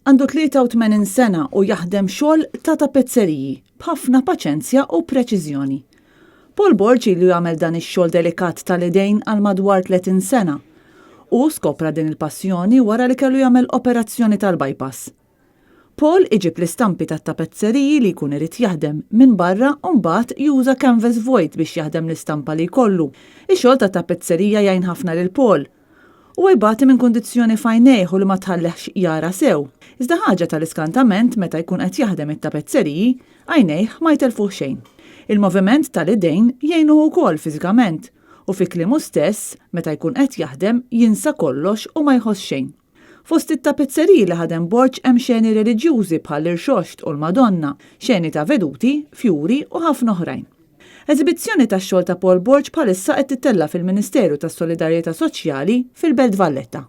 Għandu 83 sena u jaħdem xogħol ta' tapezzeriji b'ħafna paċenzja u preċiżjoni. Paul Borg ilu jagħmel dan ix-xogħol delikat tal-idejn għal madwar 30 sena u skopra din il-passjoni wara li kellu jagħmel operazzjoni tal-bypass. Paul iġib l-istampi tat-tapezzeriji li jkun irid jaħdem minn barra u mbagħad juża canvas void biex jaħdem l-istampa li jkollu. Ix-xogħol tat-tapezzerija jgħin ħafna lil Paul. U jbati minn kundizzjoni fajnejh u li ma tħalleħx jara sew. Iżda ħaġa tal-iskantament meta jkun qed jaħdem it-tapezzeriji, għajnejh ma jtelfuh xejn. Il-moviment tal-idejn jgħinuhu wkoll fiżikament u fi kliemu stess meta jkun qed jaħdem jinsa kollox u ma jħoss xejn. Fost it-tapezzeriji li ħadem Borg hemm xeni reliġjużi bħal l-Irxoxt u l-Madonna, xeni ta' veduti, fjuri u ħafna oħrajn. Eżibizzjoni tax-xogħol ta' Paul Borg bħalissa qed titella fil-Ministeru tas-Solidarjetà Soċjali fil-Belt Valletta.